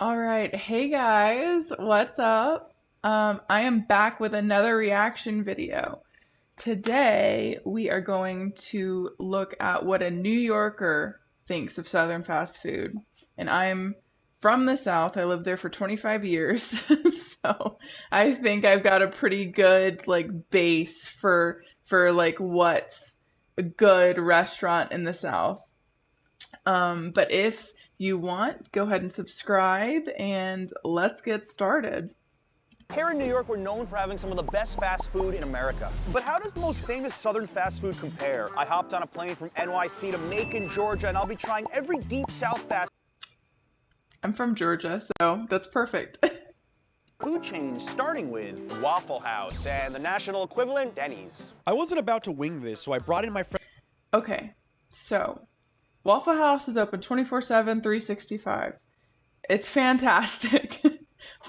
All right, hey guys, what's up? I am back with another reaction video. Today we are going to look at what a New Yorker thinks of Southern fast food. And I'm from the South. I lived there for 25 years. So I think I've got a pretty good base for like what's a good restaurant in the South. But if you want, go ahead and subscribe and let's get started. Here in New York, we're known for having some of the best fast food in America. But how does the most famous Southern fast food compare? I hopped on a plane from NYC to Macon, Georgia, and I'll be trying every Deep South fast I'm from Georgia, so that's perfect. food chain, starting with Waffle House and the national equivalent, Denny's. I wasn't about to wing this, so I brought in my friend. Okay, so Waffle House is open 24/7, 365. It's fantastic.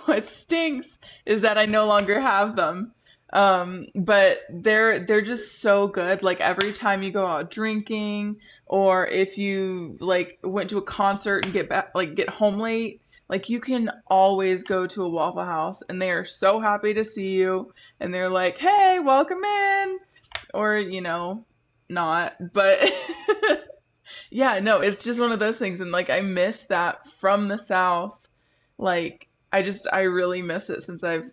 What stinks is that I no longer have them. But they're just so good. Like every time you go out drinking, or if you like went to a concert and get home late, like you can always go to a Waffle House and they are so happy to see you and they're like, "Hey, welcome in." Or, not. But yeah, no, it's just one of those things and like I miss that from the South. Like I really miss it since I've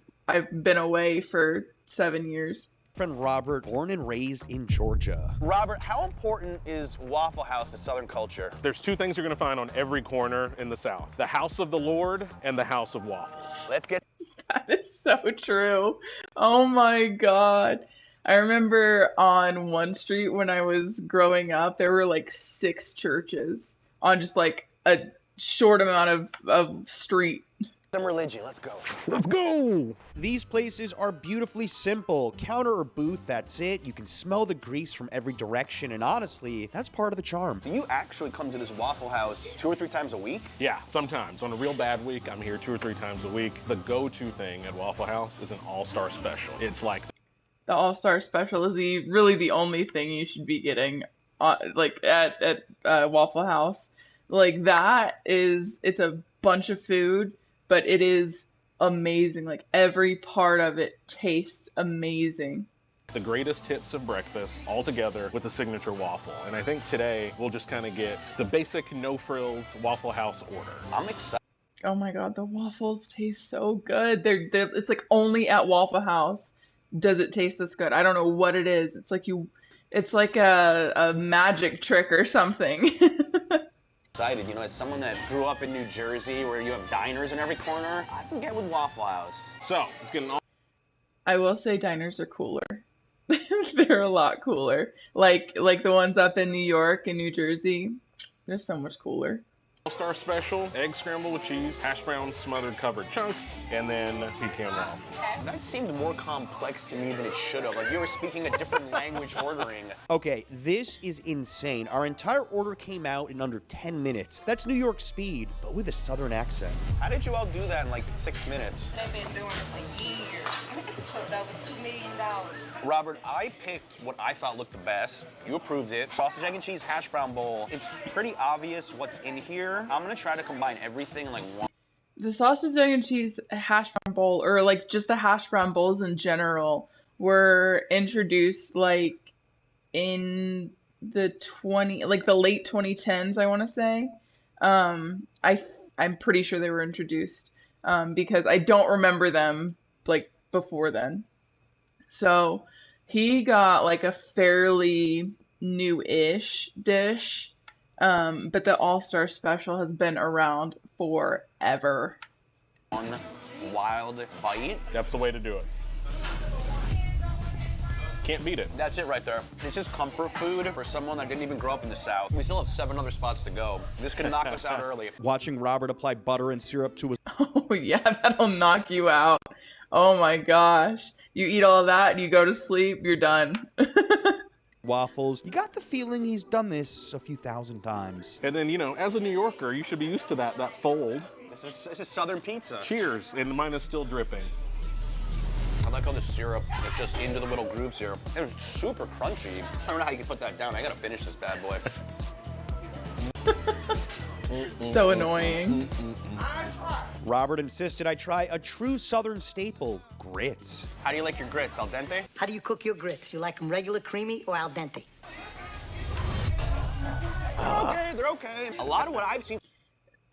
been away for 7 years. Friend Robert, born and raised in Georgia. Robert, how important is Waffle House to Southern culture? There's two things you're going to find on every corner in the South: the House of the Lord and the House of Waffles. Let's get That is so true. Oh my God. I remember on one street when I was growing up, there were like six churches on just like a short amount of street. some religion. Let's go. Let's go! These places are beautifully simple. Counter or booth, that's it. You can smell the grease from every direction, and honestly, that's part of the charm. Do you actually come to this Waffle House 2 or 3 times a week? Yeah, sometimes. On a real bad week, I'm here 2 or 3 times a week. The go-to thing at Waffle House is an all-star special. It's like The All-Star Special is really the only thing you should be getting like at Waffle House. Like it's a bunch of food, but it is amazing. Like every part of it tastes amazing. the greatest hits of breakfast all together with a signature waffle. And I think today we'll just kind of get the basic no-frills Waffle House order. I'm excited. Oh my God, the waffles taste so good. It's like only at Waffle House does it taste this good. I don't know what it is. It's like a magic trick or something. You know, as someone that grew up in New Jersey where you have diners in every corner, I can get with Waffle House. So, let's get an all I will say diners are cooler. They're a lot cooler. Like the ones up in New York and New Jersey, they're so much cooler. All-star special: egg scrambled with cheese, hash browns smothered covered chunks, and then pecan waffle. That seemed more complex to me than it should have. Like you were speaking a different language ordering. Okay, this is insane. Our entire order came out in under 10 minutes. That's New York speed, but with a southern accent. How did you all do that in like 6 minutes? They've been doing it for years. Put over $2 million. Robert, I picked what I thought looked the best. You approved it. Sausage, egg, and cheese hash brown bowl. It's pretty obvious what's in here. I'm gonna try to combine everything in like one. The sausage, egg, and cheese hash brown bowl, or like just the hash brown bowls in general, were introduced like in the late 2010s, I want to say. I'm pretty sure they were introduced because I don't remember them like before then. So he got like a fairly new-ish dish, but the All-Star Special has been around forever. One wild bite. That's the way to do it. Can't beat it. That's it right there. It's just comfort food for someone that didn't even grow up in the South. We still have 7 other spots to go. This could knock us out early. Watching Robert apply butter and syrup to his Oh yeah, that'll knock you out. Oh my gosh. You eat all that, you go to sleep, you're done. waffles, you got the feeling he's done this a few thousand times. And then, as a New Yorker, you should be used to that fold. This is Southern pizza. Cheers, and mine is still dripping. I like all the syrup. It's just into the little grooves here. And it's super crunchy. I don't know how you can put that down. I gotta finish this bad boy. So annoying. Robert insisted I try a true Southern staple, grits. How do you like your grits, al dente? How do you cook your grits? You like them regular, creamy, or al dente? They're okay. A lot of what I've seen.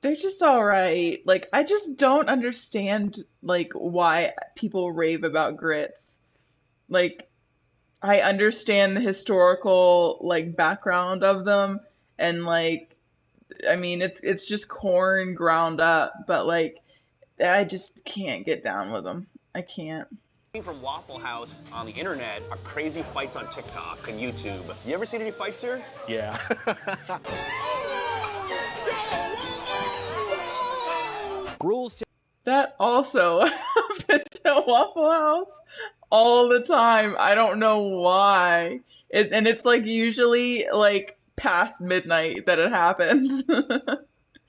They're just all right. Like, I just don't understand, like, why people rave about grits. Like, I understand the historical, like, background of them, and, like, I mean, it's just corn ground up, but, like, I just can't get down with them. I can't. From Waffle House on the internet are crazy fights on TikTok and YouTube. You ever seen any fights here? Yeah. Rules to That also happens at Waffle House all the time. I don't know why. And it's like usually like past midnight that it happens.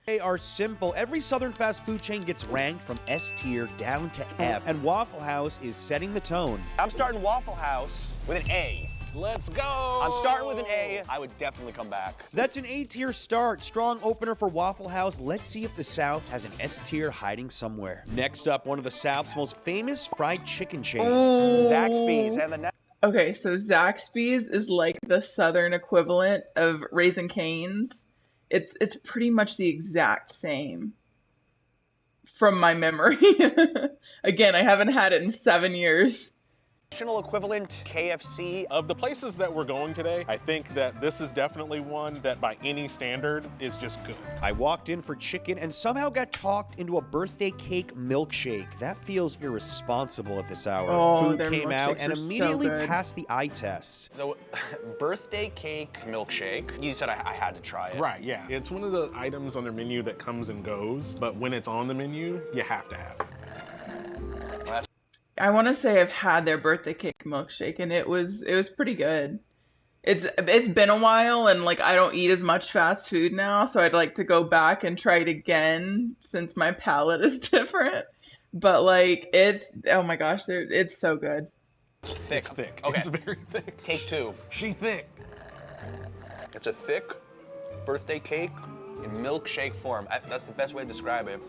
They are simple. Every Southern fast food chain gets ranked from S tier down to F, and Waffle House is setting the tone. I'm starting Waffle House with an A. Let's go. I'm starting with an A. I would definitely come back. That's an A tier start. Strong opener for Waffle House. Let's see if the South has an S tier hiding somewhere. Next up, one of the South's most famous fried chicken chains. Oh. Zaxby's and the Okay, so Zaxby's is like the Southern equivalent of Raising Cane's. It's pretty much the exact same from my memory. Again, I haven't had it in 7 years. national equivalent, KFC. Of the places that we're going today, I think that this is definitely one that by any standard is just good. I walked in for chicken and somehow got talked into a birthday cake milkshake. That feels irresponsible at this hour. Oh, Food their came out milkshakes and are so immediately good. passed the eye test. So, birthday cake milkshake. You said I had to try it. Right, yeah. It's one of the items on their menu that comes and goes, but when it's on the menu, you have to have it. I want to say I've had their birthday cake milkshake and it was pretty good. It's been a while and like I don't eat as much fast food now, so I'd like to go back and try it again since my palate is different. But like oh my gosh, it's so good. Thick. It's thick. Okay. It's very thick. Take two. She thick. It's a thick birthday cake in milkshake form. That's the best way to describe it.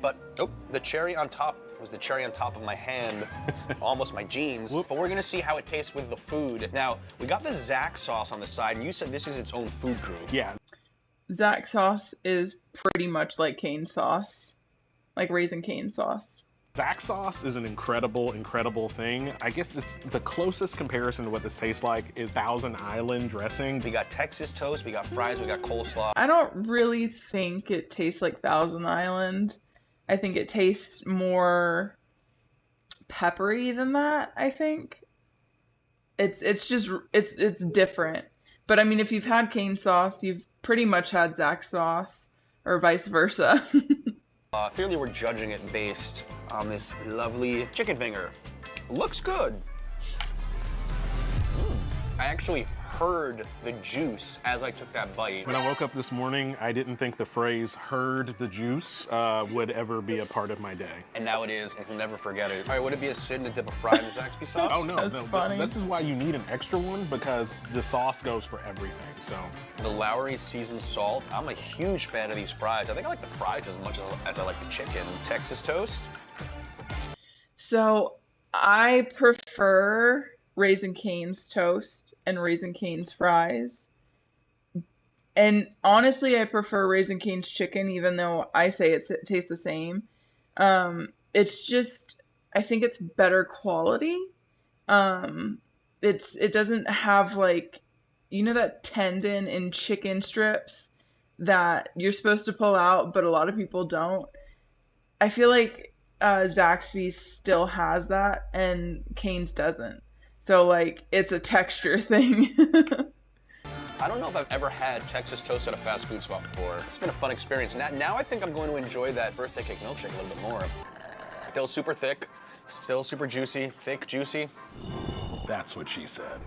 But, the cherry on top was the cherry on top of my hand, almost my jeans. Whoop. But we're gonna see how it tastes with the food. Now, we got the Zax sauce on the side, and you said this is its own food group. Yeah. Zax sauce is pretty much like cane sauce, like Raising Cane sauce. Zax sauce is an incredible, incredible thing. I guess it's the closest comparison to what this tastes like is Thousand Island dressing. We got Texas toast, we got fries, we got coleslaw. I don't really think it tastes like Thousand Island. I think it tastes more peppery than that, I think. It's different. But I mean, if you've had cane sauce, you've pretty much had Zax sauce, or vice versa. Clearly we're judging it based on this lovely chicken finger. Looks good. I actually heard the juice as I took that bite. When I woke up this morning, I didn't think the phrase "heard the juice" would ever be a part of my day. And now it is, and we'll never forget it. All right, would it be a sin to dip a fry in the Zaxby sauce? Oh no, That's no. funny. This is why you need an extra one, because the sauce goes for everything. So The Lowry seasoned salt. I'm a huge fan of these fries. I think I like the fries as much as I like the chicken. Texas toast. So I prefer Raising Cane's toast and Raising Cane's fries. And honestly, I prefer Raising Cane's chicken, even though I say it tastes the same. It's just, I think it's better quality. It doesn't have like, you know, that tendon in chicken strips that you're supposed to pull out, but a lot of people don't. I feel like Zaxby's still has that, and Cane's doesn't. So like, it's a texture thing. I don't know if I've ever had Texas toast at a fast food spot before. It's been a fun experience. Now I think I'm going to enjoy that birthday cake milkshake a little bit more. Still super thick, still super juicy, thick, juicy. that's what she said.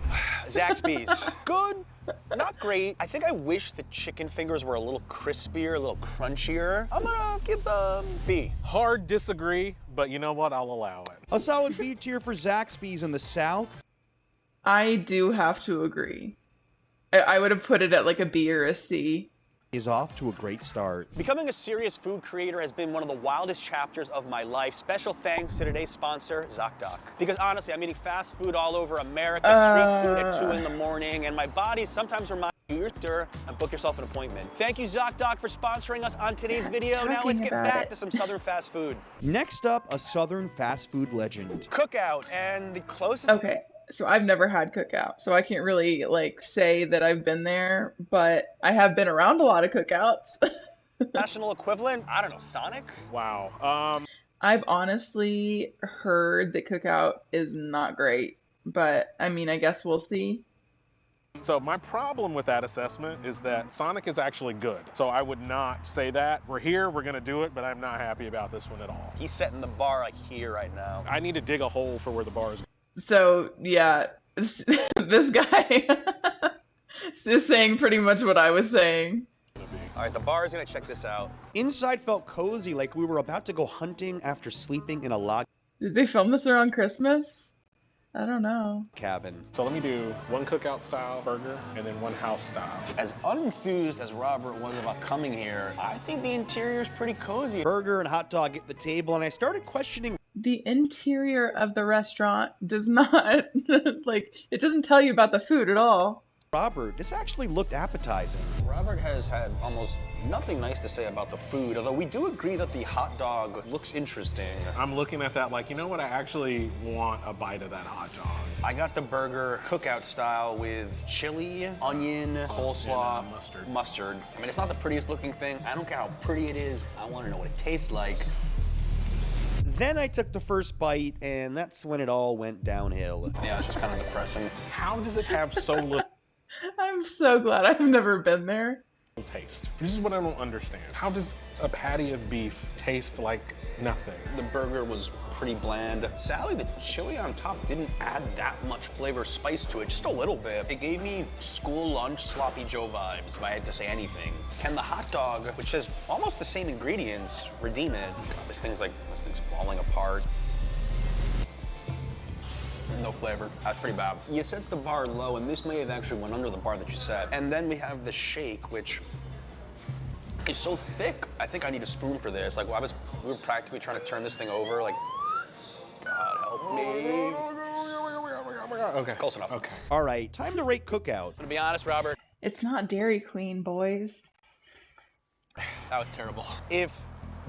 Zaxby's, good, not great. I think I wish the chicken fingers were a little crispier, a little crunchier. I'm gonna give them B. Hard disagree, but you know what? I'll allow it. A solid B tier for Zaxby's in the South. I do have to agree. I would have put it at like a B or a C. is off to a great start. Becoming a serious food creator has been one of the wildest chapters of my life. Special thanks to today's sponsor, ZocDoc. Because honestly, I'm eating fast food all over America, street food at 2 in the morning, and my body sometimes reminds me of your stir and book yourself an appointment. Thank you, ZocDoc, for sponsoring us on today's video. Now let's get back to some Southern fast food. Next up, a Southern fast food legend. Cookout, and the closest... Okay, so I've never had Cookout, so I can't really like say that I've been there, but I have been around a lot of cookouts. national equivalent, I don't know, Sonic? Wow. I've honestly heard that Cookout is not great, but I mean, I guess we'll see. So my problem with that assessment is that Sonic is actually good. So I would not say that. We're here, we're gonna do it, but I'm not happy about this one at all. He's setting the bar like here right now. I need to dig a hole for where the bar is. So yeah, this guy is saying pretty much what I was saying. All right, the bar is gonna check this out. Inside felt cozy, like we were about to go hunting after sleeping in a log Did they film this around Christmas? I don't know. cabin. So let me do one cookout style burger and then one house style. As unenthused as Robert was about coming here, I think the interior is pretty cozy. Burger and hot dog at the table, and I started questioning The interior of the restaurant does not, like, it doesn't tell you about the food at all. Robert. This actually looked appetizing. Robert has had almost nothing nice to say about the food, although we do agree that the hot dog looks interesting. I'm looking at that like, you know what, I actually want a bite of that hot dog. I got the burger cookout style with chili, onion, coleslaw, and mustard. I mean, it's not the prettiest looking thing. I don't care how pretty it is. I want to know what it tastes like. Then I took the first bite, and that's when it all went downhill. Yeah, it's just kind of depressing. How does it have so little I'm so glad I've never been there. taste? This is what I don't understand. How does a patty of beef taste like nothing? The burger was pretty bland. Sadly, the chili on top didn't add that much flavor spice to it, just a little bit. It gave me school lunch Sloppy Joe vibes, if I had to say anything. Can the hot dog, which has almost the same ingredients, redeem it? God, this thing's falling apart. No flavor. That's pretty bad. You set the bar low, and this may have actually went under the bar that you set. And then we have the shake, which is so thick. I think I need a spoon for this. Like, we were practically trying to turn this thing over. Like, God help me. Okay. Close enough. Okay. All right, time to rate Cookout. I'm gonna be honest, Robert. It's not Dairy Queen, boys. That was terrible. If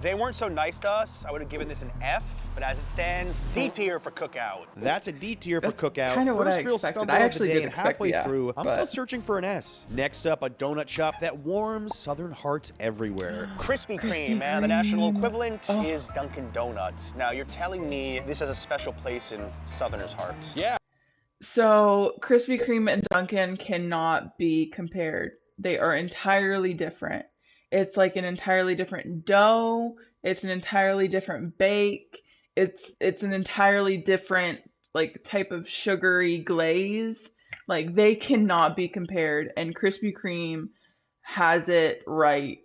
they weren't so nice to us, I would have given this an F, but as it stands, D tier for Cookout. That's a D tier for That's Cookout. kinda what First I real expected. stumble I of actually the day, did and expect halfway the F, through, I'm but- still searching for an S. Next up, a donut shop that warms Southern hearts everywhere. Krispy Krispy Kreme, man. The national Kreme. equivalent Oh. is Dunkin' Donuts. Now, you're telling me this has a special place in Southerners' hearts. Yeah. So, Krispy Kreme and Dunkin' cannot be compared. They are entirely different. It's like an entirely different dough. It's an entirely different bake. It's an entirely different like type of sugary glaze. Like they cannot be compared, and Krispy Kreme has it right.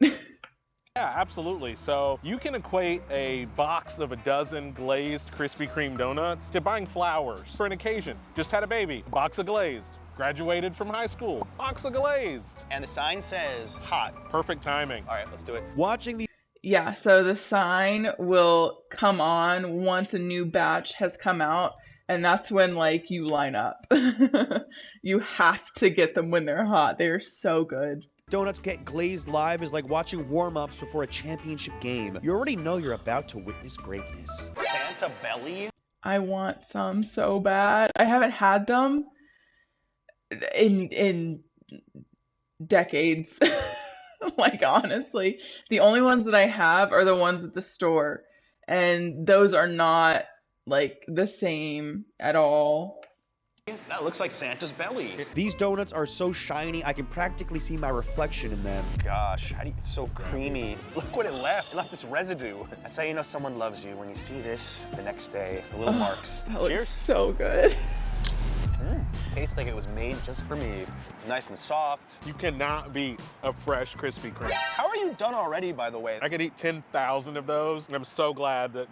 Yeah, absolutely. So you can equate a box of a dozen glazed Krispy Kreme donuts to buying flowers for an occasion. Just had a baby, box of glazed. Graduated from high school, box of glazed. And the sign says hot. Perfect timing. All right, let's do it. Watching the Yeah, so the sign will come on once a new batch has come out, and that's when like you line up. You have to get them when they're hot. They're so good. donuts get glazed live is like watching warm-ups before a championship game. You already know you're about to witness greatness. Santa Belly? I want some so bad. I haven't had them in decades. Like honestly, the only ones that I have are the ones at the store, and those are not like the same at all. That looks like Santa's belly. These donuts are so shiny, I can practically see my reflection in them. Gosh, it's so creamy. Look what it left. It left its residue. That's how you know someone loves you, when you see this the next day. The little marks. That looks Cheers. so good. Tastes like it was made just for me. Nice and soft. You cannot beat a fresh Krispy Kreme. How are you done already, by the way? I could eat 10,000 of those, and I'm so glad that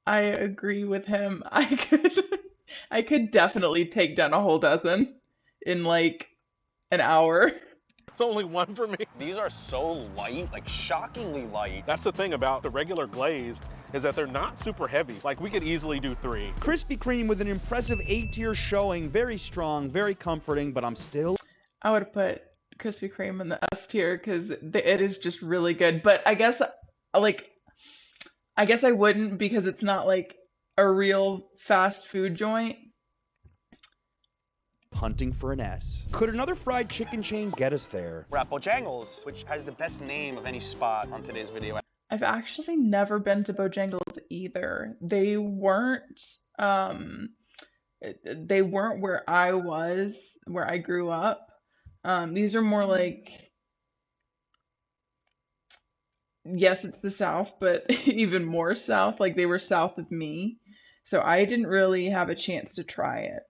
I agree with him. I could definitely take down a whole dozen in like an hour. It's only one for me. These are so light, like shockingly light. That's the thing about the regular glazed is that they're not super heavy. Like we could easily do 3. Krispy Kreme with an impressive A-tier showing. Very strong, very comforting, but I'm still... I would have put Krispy Kreme in the S tier because it is just really good. But I guess I wouldn't because it's not like a real fast food joint. Hunting for an S. Could another fried chicken chain get us there? We're at Bojangles, which has the best name of any spot on today's video. I've actually never been to Bojangles either. They weren't where I was, where I grew up. These are more like, yes, it's the South, but even more South. Like they were south of me. So I didn't really have a chance to try it.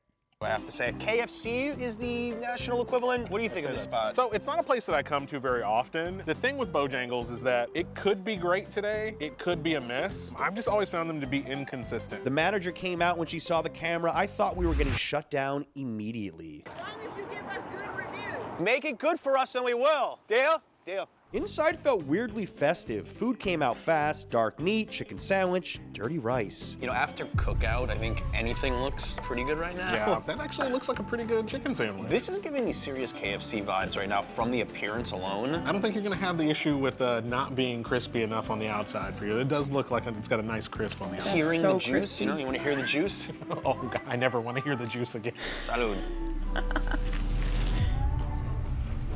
I have to say, KFC is the national equivalent. What do you think of this spot? So it's not a place that I come to very often. The thing with Bojangles is that it could be great today. It could be a miss. I've just always found them to be inconsistent. The manager came out when she saw the camera. I thought we were getting shut down immediately. As long as you give us good reviews. Make it good for us and we will. Deal? Deal. Inside felt weirdly festive. Food came out fast, dark meat, chicken sandwich, dirty rice. You know, after cookout, I think anything looks pretty good right now. Yeah, that actually looks like a pretty good chicken sandwich. This is giving me serious KFC vibes right now from the appearance alone. I don't think you're gonna have the issue with not being crispy enough on the outside for you. It does look like it's got a nice crisp on the outside. Hearing so the juice, crispy. you know, you want to hear the juice? Oh God, I never want to hear the juice again. Salud.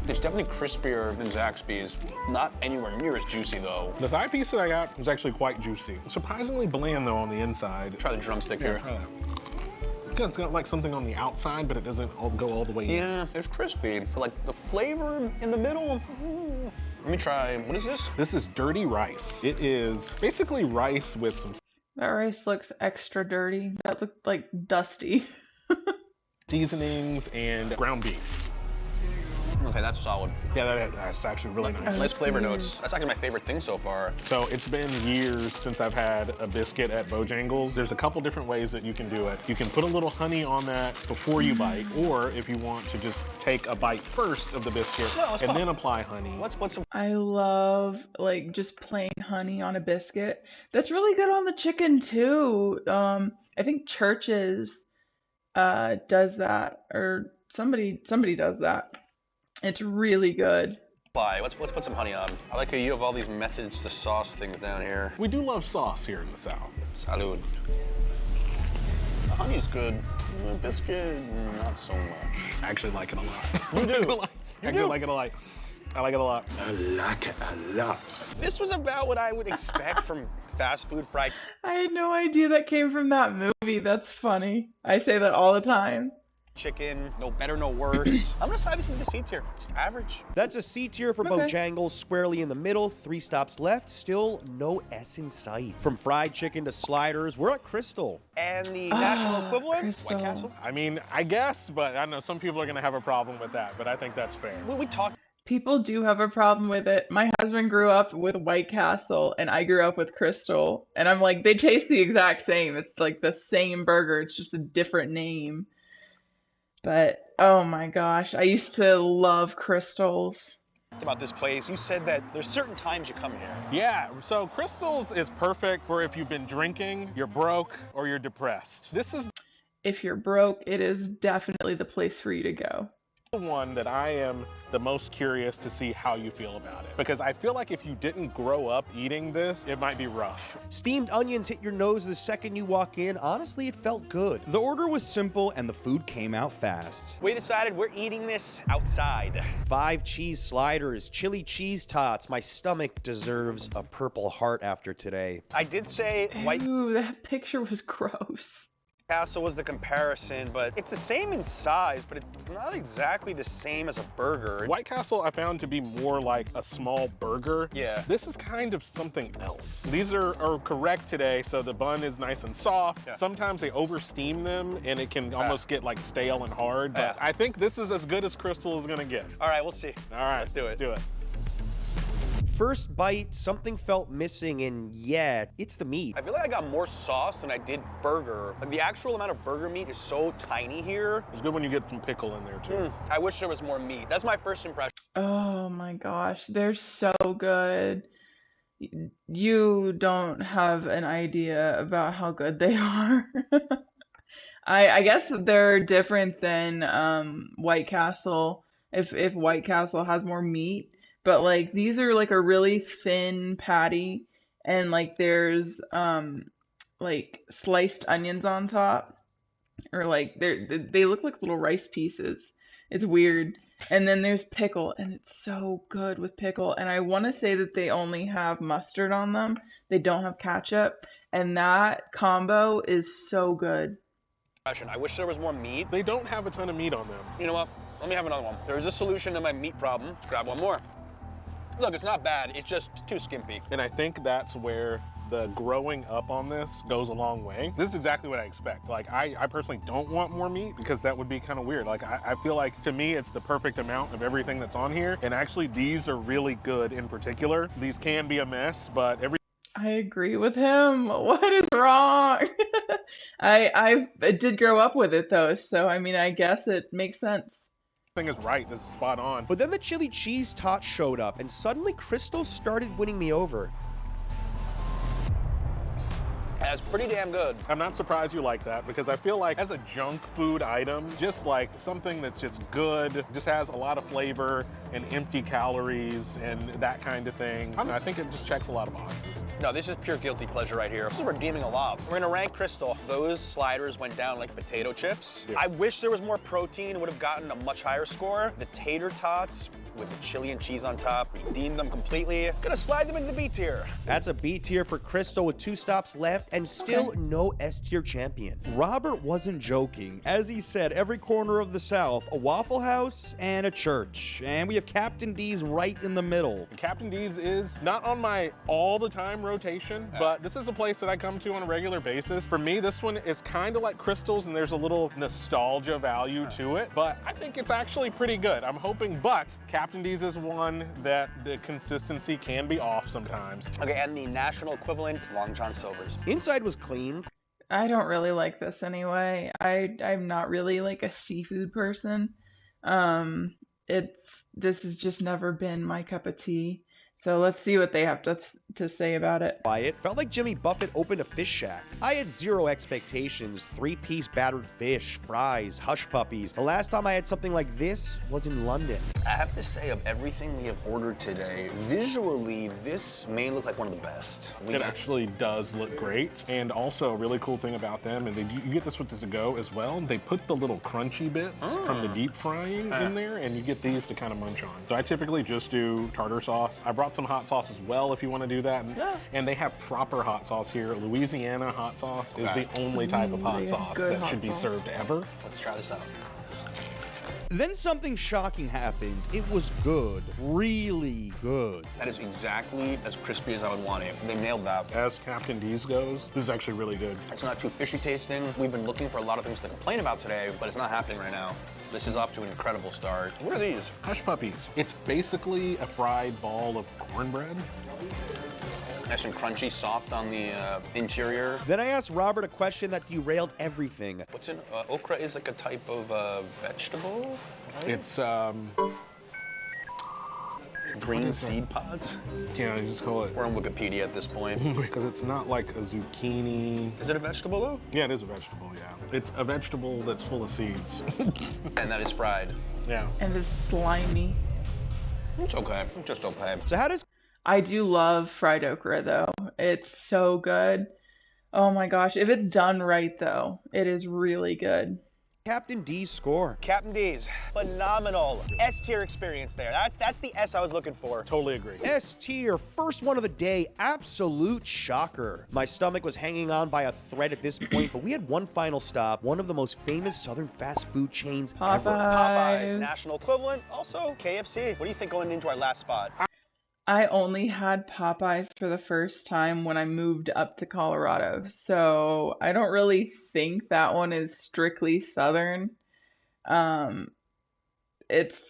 It's definitely crispier than Zaxby's. Not anywhere near as juicy though. The thigh piece that I got was actually quite juicy. Surprisingly bland though on the inside. Try the drumstick here. Try that. It's got like something on the outside, but it doesn't go all the way in. Yeah, it's crispy. But like the flavor in the middle. Let me try, what is this? This is dirty rice. It is basically rice with some That rice looks extra dirty. That looked like dusty. seasonings and ground beef. Okay, that's solid. Yeah, that's actually really nice. Nice flavor notes. That's actually my favorite thing so far. So it's been years since I've had a biscuit at Bojangles. There's a couple different ways that you can do it. You can put a little honey on that before you bite, or if you want to just take a bite first of the biscuit and then apply honey. What's some I love like just plain honey on a biscuit. That's really good on the chicken too. I think Church's does that, or somebody does that. It's really good. pie? Let's put some honey on. I like how you have all these methods to sauce things down here. We do love sauce here in the South. Salud. The honey's good. The biscuit, not so much. I actually like it a lot. You do? I actually like it a lot. I like it a lot. I like it a lot. This was about what I would expect from fast food fried I had no idea that came from that movie. That's funny. I say that all the time. chicken. No better, no worse. I'm gonna slide this into C tier. Just average. That's a C tier for Okay. Bojangles, squarely in the middle. 3 stops left, still no S in sight. From fried chicken to sliders, we're at Crystal. And the national equivalent, Crystal. White Castle. I mean, I guess, but I know some people are going to have a problem with that, but I think that's fair. We talked People do have a problem with it. My husband grew up with White Castle and I grew up with Crystal. And I'm like, they taste the exact same. It's like the same burger. It's just a different name. But oh my gosh, I used to love Crystals. about this place. You said that there's certain times you come here. Yeah, so Crystals is perfect for if you've been drinking, you're broke, or you're depressed. This is If you're broke, it is definitely the place for you to go. the one that I am the most curious to see how you feel about it. Because I feel like if you didn't grow up eating this, it might be rough. Steamed onions hit your nose the second you walk in. Honestly, it felt good. The order was simple and the food came out fast. We decided we're eating this outside. 5 cheese sliders, chili cheese tots. My stomach deserves a Purple Heart after today. I did say White Ooh, that picture was gross. Castle was the comparison, but it's the same in size, but it's not exactly the same as a burger. White Castle I found to be more like a small burger. Yeah. This is kind of something else. These are correct today, so the bun is nice and soft. Yeah. Sometimes they oversteam them and it can almost get like stale and hard, but Yeah. I think this is as good as Crystal is gonna get. All right, we'll see. All right, Let's do it. Do it. First bite, something felt missing, and yeah, it's the meat. I feel like I got more sauce than I did burger. Like the actual amount of burger meat is so tiny here. It's good when you get some pickle in there too. I wish there was more meat. That's my first impression. Oh my gosh, they're so good. You don't have an idea about how good they are. I guess they're different than White Castle if White Castle has more meat, but like these are like a really thin patty and like there's like sliced onions on top or like they look like little rice pieces. It's weird. And then there's pickle and it's so good with pickle and I want to say that they only have mustard on them. They don't have ketchup and that combo is so good. I wish there was more meat. They don't have a ton of meat on them. You know what? Let me have another one. There is a solution to my meat problem. Let's grab one more. Look, it's not bad. It's just too skimpy. And I think that's where the growing up on this goes a long way. This is exactly what I expect. Like, I personally don't want more meat because that would be kind of weird. Like, I feel like, to me, it's the perfect amount of everything that's on here. And actually, these are really good in particular. These can be a mess, but I agree with him. What is wrong? I did grow up with it though, so I mean, I guess it makes sense. everything is right. This is spot on. But then the chili cheese tots showed up, and suddenly Crystal started winning me over. That's pretty damn good. I'm not surprised you like that because I feel like as a junk food item, just like something that's just good, just has a lot of flavor and empty calories and that kind of thing. I think it just checks a lot of boxes. No, this is pure guilty pleasure right here. This is redeeming a lot. We're gonna rank Crystal. Those sliders went down like potato chips. Yeah. I wish there was more protein, would have gotten a much higher score. The tater tots with the chili and cheese on top, redeemed them completely. Gonna slide them into the B tier. That's a B tier for Crystal with 2 stops left and still no S tier champion. Robert wasn't joking. As he said, every corner of the South, a Waffle House and a church. And we have Captain D's right in the middle. Captain D's is not on my all the time rotation, but this is a place that I come to on a regular basis. For me, this one is kind of like Crystal's and there's a little nostalgia value to it, but I think it's actually pretty good. I'm hoping, but Captain D's is one that the consistency can be off sometimes. Okay, and the national equivalent, Long John Silver's. Inside was clean. I don't really like this anyway. I'm not really like a seafood person. This has just never been my cup of tea. So let's see what they have to say about it. It felt like Jimmy Buffett opened a fish shack. I had zero expectations. 3-piece battered fish, fries, hush puppies. The last time I had something like this was in London. I have to say, of everything we have ordered today, visually, this may look like one of the best. It actually does look great. And also a really cool thing about them, and you get this with the to-go as well, they put the little crunchy bits from the deep frying in there, and you get these to kind of munch on. So I typically just do tartar sauce. I brought some hot sauce as well if you want to do that. And they have proper hot sauce here. Louisiana hot sauce is the only type of hot sauce that should be served ever. Let's try this out. Then something shocking happened. It was good. Really good. That is exactly as crispy as I would want it. They nailed that. As Captain D's goes, this is actually really good. It's not too fishy tasting. We've been looking for a lot of things to complain about today, but it's not happening right now. This is off to an incredible start. What are these? Hush puppies. It's basically a fried ball of cornbread. Nice and crunchy, soft on the interior. Then I asked Robert a question that derailed everything. What's in okra is like a type of vegetable? Right? It's green seed pods? Yeah, you just call it. We're on Wikipedia at this point. Because it's not like a zucchini. Is it a vegetable though? Yeah, it is a vegetable, yeah. It's a vegetable that's full of seeds. And that is fried. Yeah. And it's slimy. It's okay. It's just okay. So how does I do love fried okra though. It's so good. Oh my gosh. If it's done right though, it is really good. Captain D's score? Captain D's, phenomenal. S tier experience there. That's the S I was looking for. Totally agree. S tier, first one of the day, absolute shocker. My stomach was hanging on by a thread at this point, but we had one final stop, one of the most famous southern fast food chains ever. Popeyes, national equivalent, also KFC. What do you think going into our last spot? I only had Popeyes for the first time when I moved up to Colorado, so I don't really think that one is strictly Southern. It's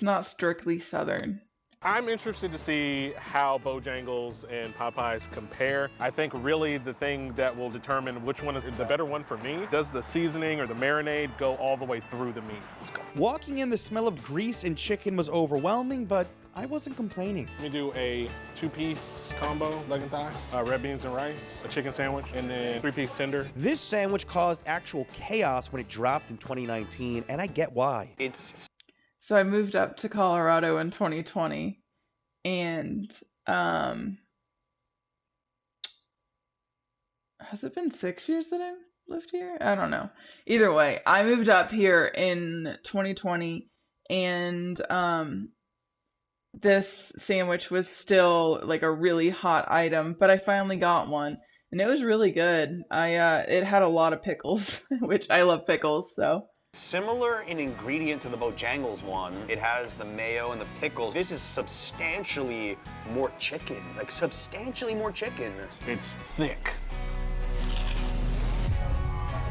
not strictly Southern. I'm interested to see how Bojangles and Popeyes compare. I think really the thing that will determine which one is the better one for me, does the seasoning or the marinade go all the way through the meat? Walking in, the smell of grease and chicken was overwhelming, but I wasn't complaining. Let me do a 2-piece combo, leg and thigh, red beans and rice, a chicken sandwich, and then 3-piece tender. This sandwich caused actual chaos when it dropped in 2019, and I get why. So I moved up to Colorado in 2020, and has it been 6 years that I've lived here? I don't know. Either way, I moved up here in 2020, and this sandwich was still like a really hot item, but I finally got one, and it was really good. It had a lot of pickles, which I love pickles, so. Similar in ingredient to the Bojangles one, it has the mayo and the pickles. This is substantially more chicken, like substantially more chicken. It's thick.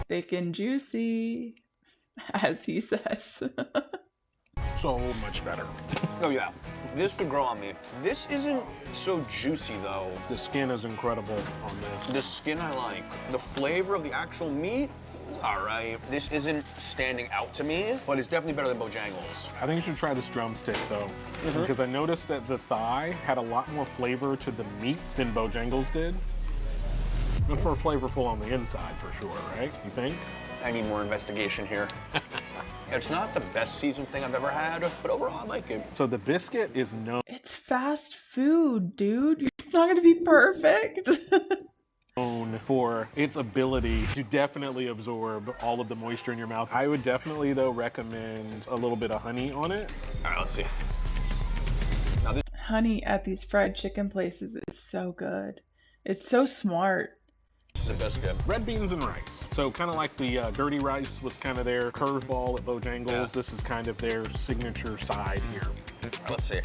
Thick and juicy, as he says. So much better. Oh yeah, this could grow on me. This isn't so juicy though. The skin is incredible on this. The skin I like. The flavor of the actual meat, all right. This isn't standing out to me, but it's definitely better than Bojangles. I think you should try this drumstick though, because I noticed that the thigh had a lot more flavor to the meat than Bojangles did. And for flavorful on the inside for sure, right? You think? I need more investigation here. It's not the best seasoned thing I've ever had, but overall I like it. So the biscuit is known It's fast food, dude. It's not gonna be perfect. for its ability to definitely absorb all of the moisture in your mouth. I would definitely though recommend a little bit of honey on it. All right, let's see. Honey at these fried chicken places is so good. It's so smart. This is a biscuit. Red beans and rice. So kind of like the dirty rice was kind of their curveball at Bojangles. Yeah. This is kind of their signature side here. All right, let's see.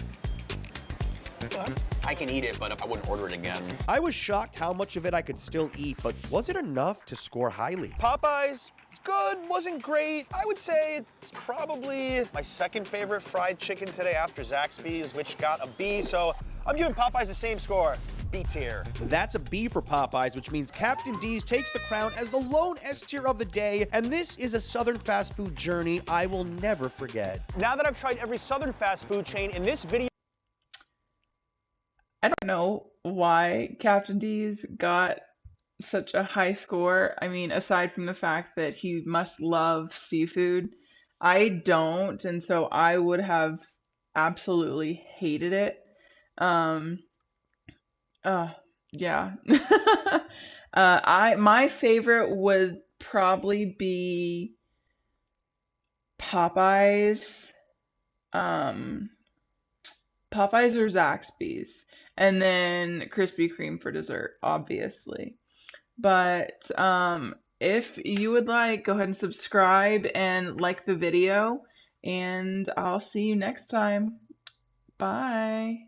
I can eat it, but I wouldn't order it again. I was shocked how much of it I could still eat, but was it enough to score highly? Popeyes, it's good, wasn't great. I would say it's probably my second favorite fried chicken today after Zaxby's, which got a B, so I'm giving Popeyes the same score, B tier. That's a B for Popeyes, which means Captain D's takes the crown as the lone S tier of the day, and this is a southern fast food journey I will never forget. Now that I've tried every southern fast food chain, in this video, I don't know why Captain D's got such a high score. I mean, aside from the fact that he must love seafood, I don't, and so I would have absolutely hated it. Yeah. My favorite would probably be Popeyes, Popeyes or Zaxby's, and then Krispy Kreme for dessert, obviously. But if you would like, go ahead and subscribe and like the video, and I'll see you next time. Bye.